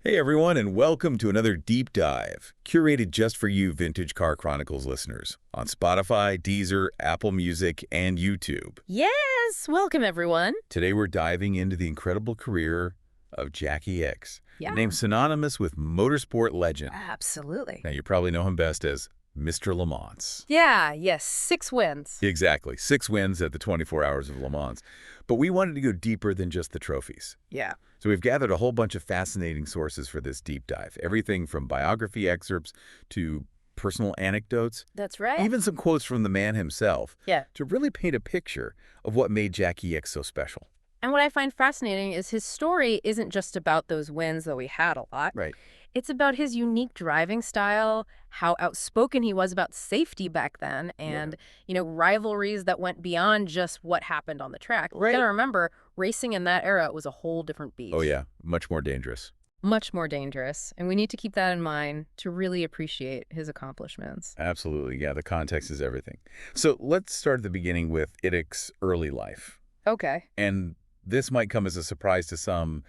Hey everyone, and welcome to another deep dive, curated just for you Vintage Car Chronicles listeners, on Spotify, Deezer, Apple Music, and YouTube. Yes! Welcome, everyone. Today we're diving into the incredible career of Jacky Ickx, Yeah. a name synonymous with motorsport legend. Absolutely. Now, you probably know him best as Mr. Le Mans. Yes, 6 wins. Exactly, 6 wins at the 24 Hours of Le Mans. But we wanted to go deeper than just the trophies. Yeah. So we've gathered a whole bunch of fascinating sources for this deep dive. Everything from biography excerpts to personal anecdotes, That's right. even some quotes from the man himself, Yeah. to really paint a picture of what made Jacky Ickx so special. And what I find fascinating is his story isn't just about those wins, though he had a lot. Right. It's about his unique driving style, how outspoken he was about safety back then, and, rivalries that went beyond just what happened on the track. Right. You gotta remember, racing in that era was a whole different beast. Oh, yeah. Much more dangerous. Much more dangerous. And we need to keep that in mind to really appreciate his accomplishments. Absolutely. Yeah, the context is everything. So let's start at the beginning with Ickx's early life. Okay. And this might come as a surprise to some,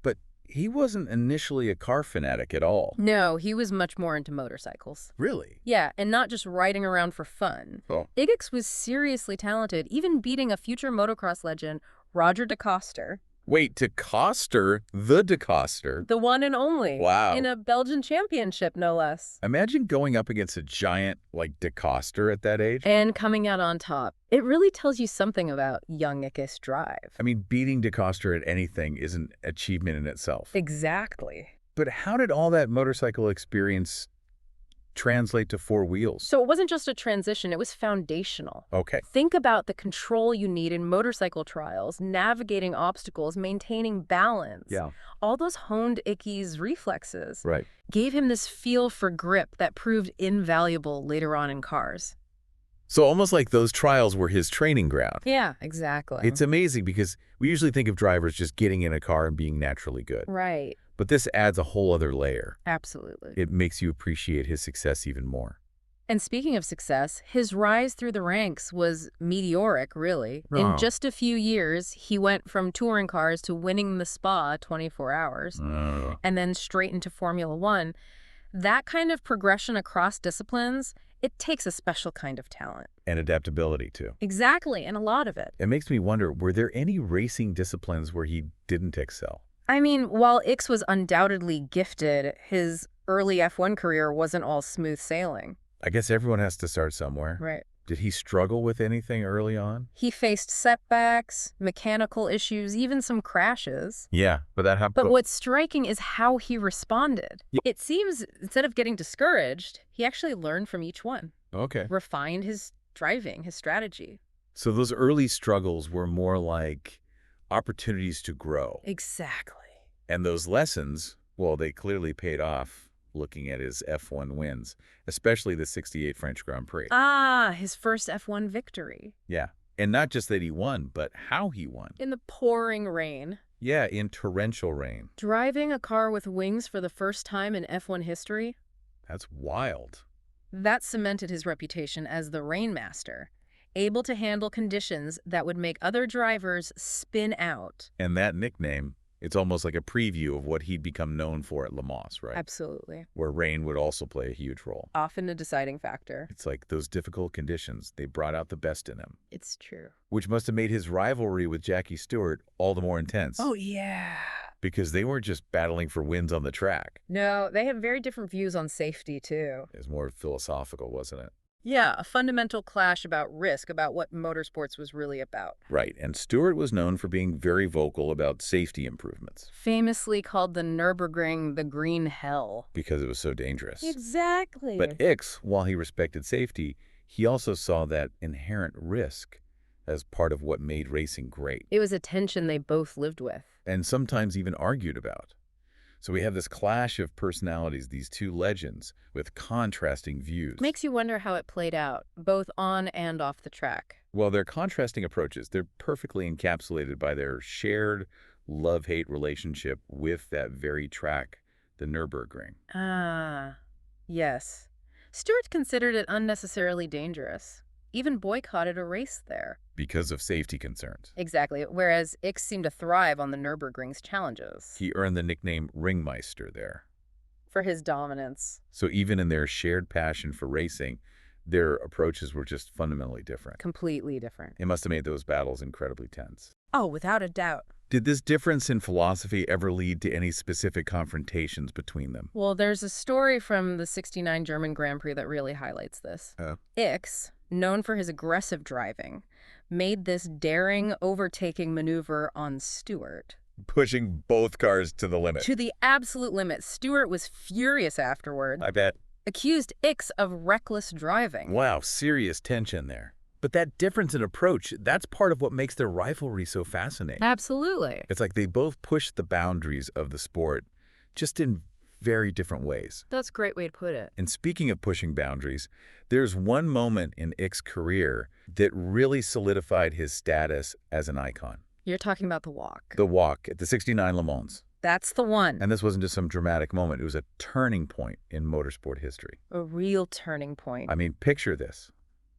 but he wasn't initially a car fanatic at all. No, he was much more into motorcycles. Really? Yeah, and not just riding around for fun. Oh. Ickx was seriously talented, even beating a future motocross legend, Roger DeCoster. Wait, DeCoster, the DeCoster. The one and only. Wow. In a Belgian championship, no less. Imagine going up against a giant like DeCoster at that age. And coming out on top. It really tells you something about young Ickx's drive. I mean, beating DeCoster at anything is an achievement in itself. Exactly. But how did all that motorcycle experience translate to four wheels? So it wasn't just a transition, it was foundational. Okay. Think about the control you need in motorcycle trials, navigating obstacles, maintaining balance. Yeah. All those honed Ickx's reflexes Right. gave him this feel for grip that proved invaluable later on in cars. So almost like those trials were his training ground. Yeah, exactly. It's amazing because we usually think of drivers just getting in a car and being naturally good. Right. But this adds a whole other layer. Absolutely. It makes you appreciate his success even more. And speaking of success, his rise through the ranks was meteoric, really. Oh. In just a few years, he went from touring cars to winning the Spa 24 Hours, and then straight into Formula One. That kind of progression across disciplines, it takes a special kind of talent. And adaptability, too. Exactly, and a lot of it. It makes me wonder, were there any racing disciplines where he didn't excel? I mean, while Ickx was undoubtedly gifted, his early F1 career wasn't all smooth sailing. I guess everyone has to start somewhere. Right. Did he struggle with anything early on? He faced setbacks, mechanical issues, even some crashes. Yeah, but that happened. But what's striking is how he responded. Yeah. It seems instead of getting discouraged, he actually learned from each one, Okay. refined his driving, his strategy. So those early struggles were more like opportunities to grow. Exactly. And those lessons, well, they clearly paid off looking at his F1 wins, especially the '68 French Grand Prix. Ah, his first F1 victory. Yeah. And not just that he won, but how he won. In the pouring rain. Yeah, in torrential rain. Driving a car with wings for the first time in F1 history, That's wild. that cemented his reputation as the Rainmaster, able to handle conditions that would make other drivers spin out. And that nickname, it's almost like a preview of what he'd become known for at Le Mans, right? Absolutely. Where rain would also play a huge role. Often a deciding factor. It's like those difficult conditions, they brought out the best in him, It's true. which must have made his rivalry with Jackie Stewart all the more intense. Oh, yeah. Because they weren't just battling for wins on the track. No, they have very different views on safety, too. It was more philosophical, wasn't it? Yeah, a fundamental clash about risk, about what motorsports was really about. Right, and Stewart was known for being very vocal about safety improvements. Famously called the Nürburgring the Green Hell. Because it was so dangerous. Exactly. But Ickx, while he respected safety, he also saw that inherent risk as part of what made racing great, it was a tension they both lived with. and sometimes even argued about. So we have this clash of personalities, these two legends with contrasting views. Makes you wonder how it played out, both on and off the track. Well, their contrasting approaches, they're perfectly encapsulated by their shared love-hate relationship with that very track, the Nürburgring. Ah, yes. Stewart considered it unnecessarily dangerous. even boycotted a race there. Because of safety concerns. Exactly, whereas Ickx seemed to thrive on the Nürburgring's challenges. He earned the nickname Ringmeister there. For his dominance. So even in their shared passion for racing, their approaches were just fundamentally different. Completely different. It must have made those battles incredibly tense. Oh, without a doubt. Did this difference in philosophy ever lead to any specific confrontations between them? Well, there's a story from the '69 German Grand Prix that really highlights this. Ickx, known for his aggressive driving, made this daring overtaking maneuver on Stewart. Pushing both cars to the limit. To the absolute limit. Stewart was furious afterward. I bet. Accused Ickx of reckless driving. Wow, serious tension there. But that difference in approach, that's part of what makes their rivalry so fascinating. Absolutely. It's like they both push the boundaries of the sport, just in very different ways. That's a great way to put it. And speaking of pushing boundaries, there's one moment in Ickx's career that really solidified his status as an icon. You're talking about the walk. The walk at the '69 Le Mans. That's the one. And this wasn't just some dramatic moment. It was a turning point in motorsport history. A real turning point. I mean, picture this.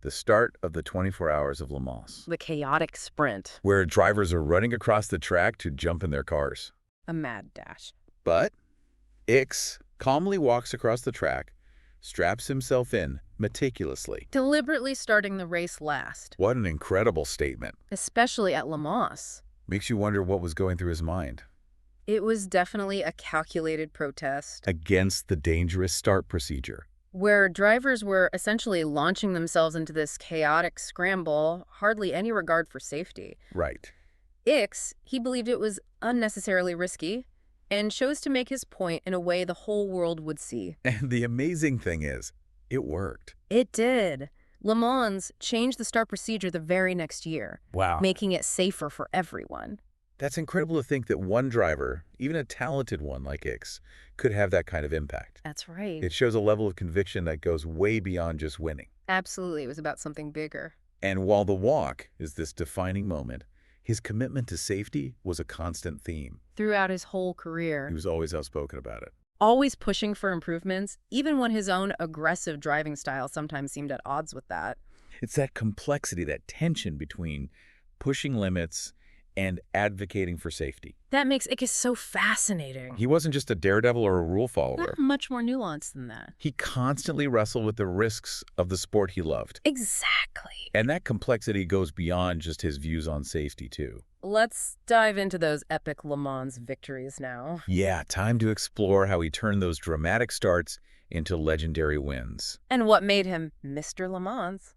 The start of the 24 Hours of Le Mans. The chaotic sprint. Where drivers are running across the track to jump in their cars. A mad dash. But Ickx calmly walks across the track, straps himself in meticulously. Deliberately starting the race last. What an incredible statement. Especially at Le Mans. Makes you wonder what was going through his mind. It was definitely a calculated protest. Against the dangerous start procedure. Where drivers were essentially launching themselves into this chaotic scramble, hardly any regard for safety. Right. Ickx, he believed it was unnecessarily risky and chose to make his point in a way the whole world would see. And the amazing thing is, it worked. It did. Le Mans changed the start procedure the very next year. Wow. Making it safer for everyone. That's incredible to think that one driver, even a talented one like Ickx, could have that kind of impact. That's right. It shows a level of conviction that goes way beyond just winning. Absolutely. It was about something bigger. And while the walk is this defining moment, his commitment to safety was a constant theme. Throughout his whole career. He was always outspoken about it. Always pushing for improvements, even when his own aggressive driving style sometimes seemed at odds with that. It's that complexity, that tension between pushing limits and advocating for safety. That makes Ickx so fascinating. He wasn't just a daredevil or a rule follower. Much more nuanced than that. He constantly wrestled with the risks of the sport he loved. Exactly. And that complexity goes beyond just his views on safety, too. Let's dive into those epic Le Mans victories now. Yeah, time to explore how he turned those dramatic starts into legendary wins. And what made him Mr. Le Mans.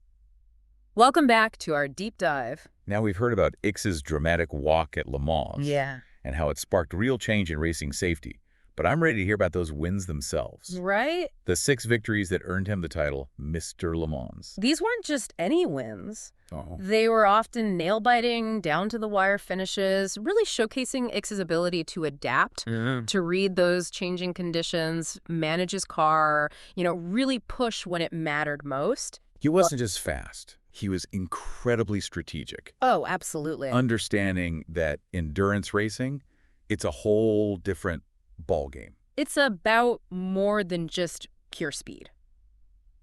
Welcome back to our deep dive. Now we've heard about Ickx's dramatic walk at Le Mans. Yeah. And how it sparked real change in racing safety. But I'm ready to hear about those wins themselves. Right? The 6 victories that earned him the title Mr. Le Mans. These weren't just any wins. Oh. They were often nail-biting, down-to-the-wire finishes, really showcasing Ickx's ability to adapt, to read those changing conditions, manage his car, really push when it mattered most. He wasn't just fast. He was incredibly strategic. Oh, absolutely. Understanding that endurance racing, it's a whole different ballgame. It's about more than just pure speed.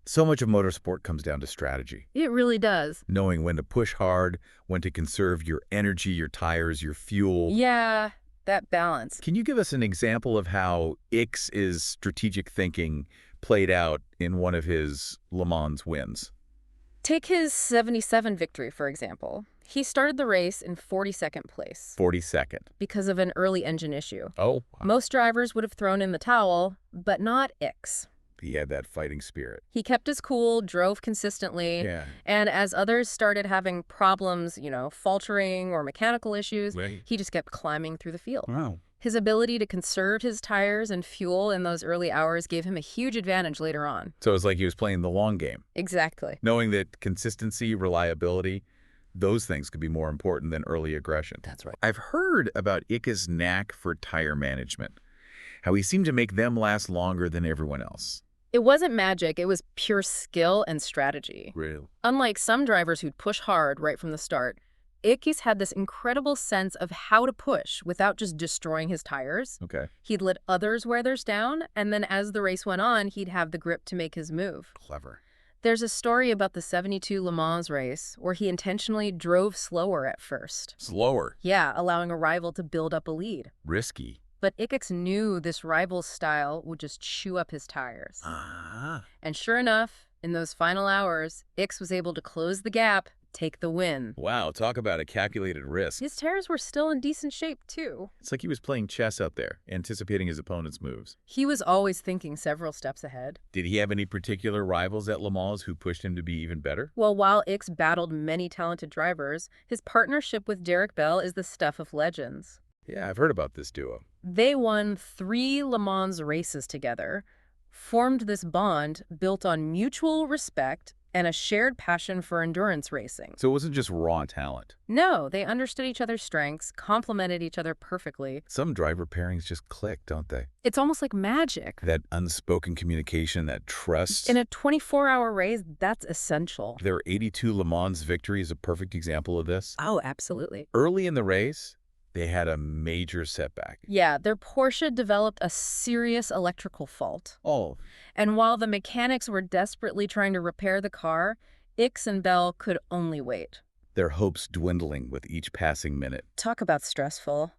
So much of motorsport comes down to strategy. It really does. Knowing when to push hard, when to conserve your energy, your tires, your fuel. Yeah, that balance. Can you give us an example of how Ickx's strategic thinking played out in one of his Le Mans wins? Take his '77 victory, for example. He started the race in 42nd place. 42nd. Because of an early engine issue. Oh. Wow. Most drivers would have thrown in the towel, but not Ickx. He had that fighting spirit. He kept his cool, drove consistently, and as others started having problems, faltering or mechanical issues, he just kept climbing through the field. Wow. His ability to conserve his tires and fuel in those early hours gave him a huge advantage later on. So it was like he was playing the long game. Exactly. Knowing that consistency, reliability, those things could be more important than early aggression. That's right. I've heard about Ickx's knack for tire management, how he seemed to make them last longer than everyone else. It wasn't magic, it was pure skill and strategy. Really? Unlike some drivers who'd push hard right from the start, Ickx had this incredible sense of how to push without just destroying his tires. Okay. He'd let others wear theirs down, and then as the race went on, he'd have the grip to make his move. Clever. There's a story about the '72 Le Mans race where he intentionally drove slower at first. Slower. Yeah, allowing a rival to build up a lead. Risky. But Ickx knew this rival's style would just chew up his tires. And sure enough, in those final hours, Ickx was able to close the gap, take the win. Wow, talk about a calculated risk. His tires were still in decent shape, too. It's like he was playing chess out there, anticipating his opponent's moves. He was always thinking several steps ahead. Did he have any particular rivals at Le Mans who pushed him to be even better? Well, while Ickx battled many talented drivers, his partnership with Derek Bell is the stuff of legends. Yeah, I've heard about this duo. They won 3 Le Mans races together, formed this bond built on mutual respect and a shared passion for endurance racing. So it wasn't just raw talent. No, they understood each other's strengths, complemented each other perfectly. Some driver pairings just click, don't they? It's almost like magic. That unspoken communication, that trust. In a 24-hour race, that's essential. Their 82 Le Mans victory is a perfect example of this. Oh, absolutely. Early in the race, they had a major setback. Yeah, their Porsche developed a serious electrical fault. Oh. And while the mechanics were desperately trying to repair the car, Ickx and Bell could only wait. Their hopes dwindling with each passing minute. Talk about stressful.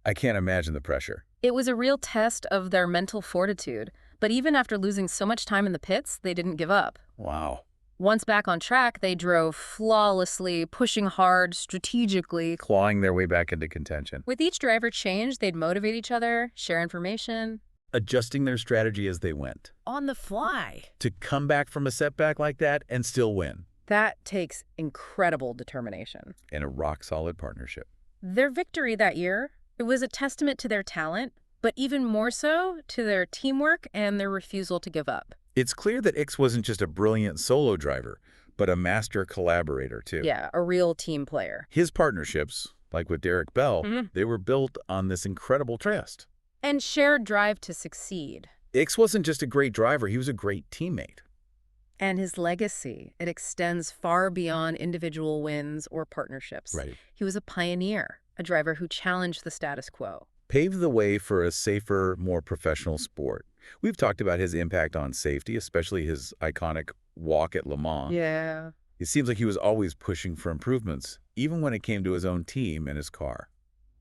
I can't imagine the pressure. It was a real test of their mental fortitude. But even after losing so much time in the pits, they didn't give up. Wow. Once back on track, they drove flawlessly, pushing hard, strategically. Clawing their way back into contention. With each driver change, they'd motivate each other, share information. Adjusting their strategy as they went. On the fly. To come back from a setback like that and still win. That takes incredible determination. And a rock-solid partnership. Their victory that year, it was a testament to their talent, but even more so to their teamwork and their refusal to give up. It's clear that Ickx wasn't just a brilliant solo driver, but a master collaborator, too. Yeah, a real team player. His partnerships, like with Derek Bell, they were built on this incredible trust. And shared drive to succeed. Ickx wasn't just a great driver, he was a great teammate. And his legacy, it extends far beyond individual wins or partnerships. Right. He was a pioneer, a driver who challenged the status quo. Paved the way for a safer, more professional sport. We've talked about his impact on safety, especially his iconic walk at Le Mans. Yeah. It seems like he was always pushing for improvements, even when it came to his own team and his car.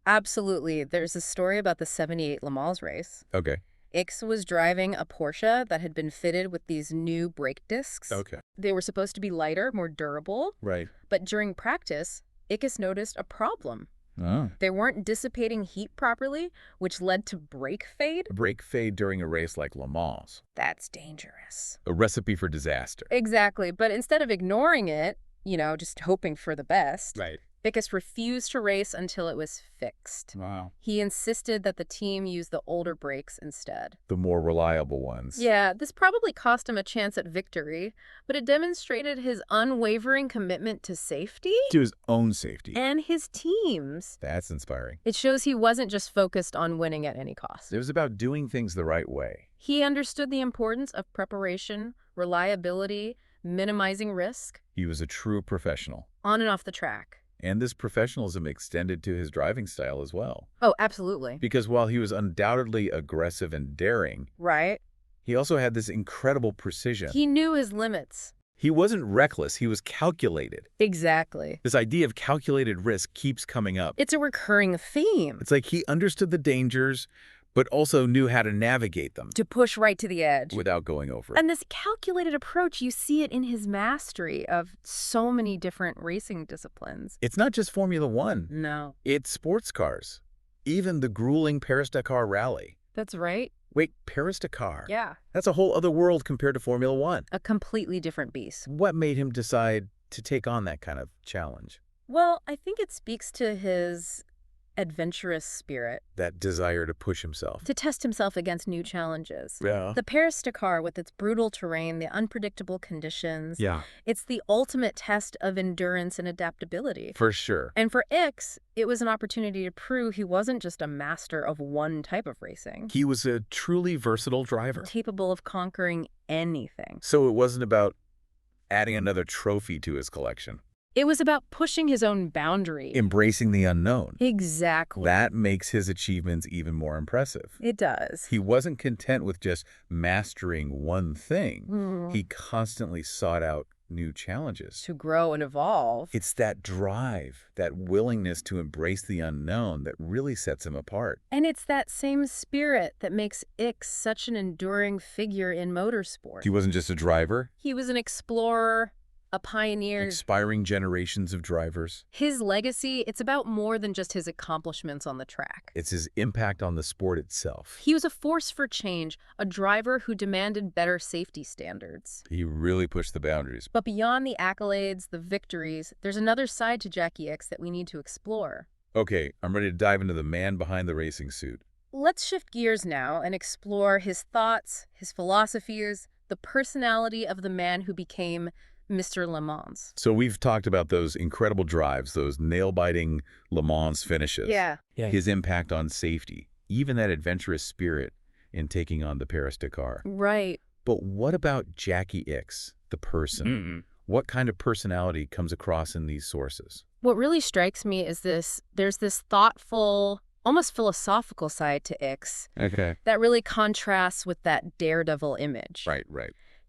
Absolutely. There's a story about the '78 Le Mans race. Okay. Ickx was driving a Porsche that had been fitted with these new brake discs. Okay. They were supposed to be lighter, more durable. Right. But during practice, Ickx noticed a problem. Oh. They weren't dissipating heat properly, which led to brake fade. A brake fade during a race like Le Mans. That's dangerous. A recipe for disaster. Exactly. But instead of ignoring it, just hoping for the best, Right. Ickx refused to race until it was fixed. Wow. He insisted that the team use the older brakes instead. The more reliable ones. Yeah, this probably cost him a chance at victory, but it demonstrated his unwavering commitment to safety To his own safety. and his team's. That's inspiring. It shows he wasn't just focused on winning at any cost. It was about doing things the right way. He understood the importance of preparation, reliability, minimizing risk, He was a true professional. on and off the track. And this professionalism extended to his driving style as well. Oh, absolutely. Because while he was undoubtedly aggressive and daring, Right? he also had this incredible precision. He knew his limits. He wasn't reckless, he was calculated. Exactly. This idea of calculated risk keeps coming up. It's a recurring theme. It's like he understood the dangers, but also knew how to navigate them To push right to the edge. without going over it. And this calculated approach, you see it in his mastery of so many different racing disciplines. It's not just Formula One. No. It's sports cars. Even the grueling Paris-Dakar rally. That's right. Wait, Paris-Dakar? Yeah. That's a whole other world compared to Formula One. A completely different beast. What made him decide to take on that kind of challenge? Well, I think it speaks to his adventurous spirit, That desire to push himself. to test himself against new challenges. Yeah. The Paris-Dakar, with its brutal terrain, the unpredictable conditions, Yeah, it's the ultimate test of endurance and adaptability. for sure. And for Ickx, it was an opportunity to prove he wasn't just a master of one type of racing, He was a truly versatile driver. capable of conquering anything. So it wasn't about adding another trophy to his collection. It was about pushing his own boundary. Embracing the unknown. Exactly. That makes his achievements even more impressive. It does. He wasn't content with just mastering one thing. He constantly sought out new challenges. To grow and evolve. It's that drive, that willingness to embrace the unknown that really sets him apart. And it's that same spirit that makes Ickx such an enduring figure in motorsport. He wasn't just a driver. He was an explorer, a pioneer. Inspiring generations of drivers. His legacy, it's about more than just his accomplishments on the track. It's his impact on the sport itself. He was a force for change, a driver who demanded better safety standards. He really pushed the boundaries. But beyond the accolades, the victories, there's another side to Jacky Ickx that we need to explore. Okay, I'm ready to dive into the man behind the racing suit. Let's shift gears now and explore his thoughts, his philosophies, the personality of the man who became Mr. Le Mans. So we've talked about those incredible drives, those nail-biting Le Mans finishes. Yeah. His impact on safety, even that adventurous spirit in taking on the Paris-Dakar. Right. But what about Jacky Ickx, the person? What kind of personality comes across in these sources? What really strikes me is there's this thoughtful, almost philosophical side to Ickx that really contrasts with that daredevil image. Right.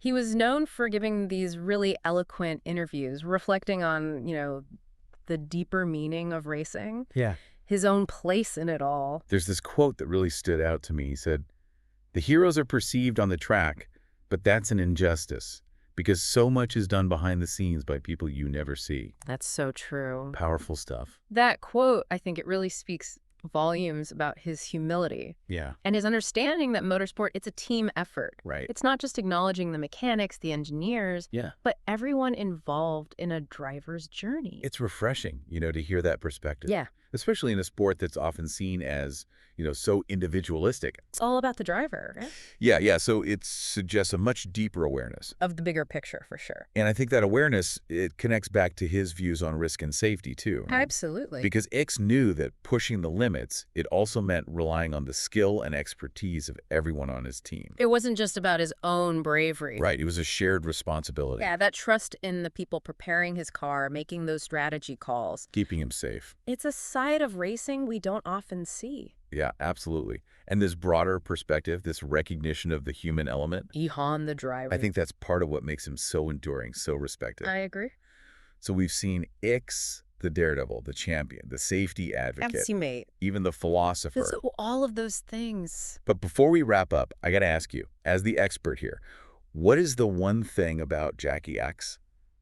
He was known for giving these really eloquent interviews, reflecting on, the deeper meaning of racing. Yeah. His own place in it all. There's this quote that really stood out to me. He said, "The heroes are perceived on the track, but that's an injustice, because so much is done behind the scenes by people you never see." That's so true. Powerful stuff. That quote, I think it really speaks volumes about his humility. Yeah. And his understanding that motorsport, it's a team effort. Right. It's not just acknowledging the mechanics, the engineers, but everyone involved in a driver's journey. It's refreshing, to hear that perspective. Yeah. Especially in a sport that's often seen as, so individualistic. It's all about the driver. Right? Yeah. So it suggests a much deeper awareness. Of the bigger picture, for sure. And I think that awareness, it connects back to his views on risk and safety, too. Right? Absolutely. Because Ickx knew that pushing the limits, it also meant relying on the skill and expertise of everyone on his team. It wasn't just about his own bravery. Right. It was a shared responsibility. Yeah, that trust in the people preparing his car, making those strategy calls. Keeping him safe. It's a side of racing we don't often see. Yeah, absolutely. And this broader perspective, this recognition of the human element. Ihan, the driver. I think that's part of what makes him so enduring, so respected. I agree. So we've seen Ickx, the daredevil, the champion, the safety advocate. Mate. Even the philosopher. All of those things. But before we wrap up, I got to ask you, as the expert here, what is the one thing about Jacky Ickx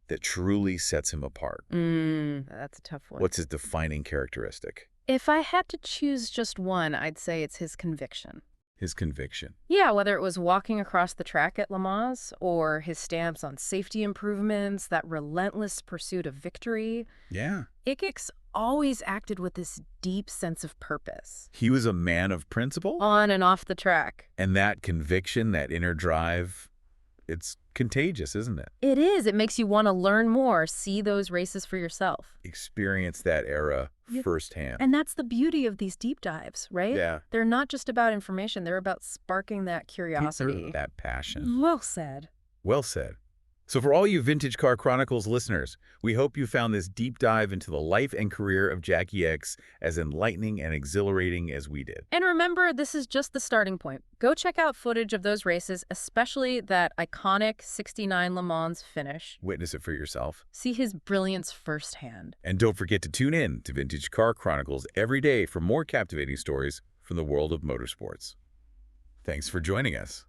that truly sets him apart? That's a tough one. What's his defining characteristic? If I had to choose just one, I'd say it's his conviction. His conviction. Yeah, whether it was walking across the track at Le Mans or his stance on safety improvements, that relentless pursuit of victory. Yeah. Ickx always acted with this deep sense of purpose. He was a man of principle? On and off the track. And that conviction, that inner drive, it's contagious, isn't it? It is. It makes you want to learn more, see those races for yourself. Experience that era firsthand. And that's the beauty of these deep dives, right? Yeah. They're not just about information. They're about sparking that curiosity. That passion. Well said. Well said. So for all you Vintage Car Chronicles listeners, we hope you found this deep dive into the life and career of Jacky Ickx as enlightening and exhilarating as we did. And remember, this is just the starting point. Go check out footage of those races, especially that iconic 69 Le Mans finish. Witness it for yourself. See his brilliance firsthand. And don't forget to tune in to Vintage Car Chronicles every day for more captivating stories from the world of motorsports. Thanks for joining us.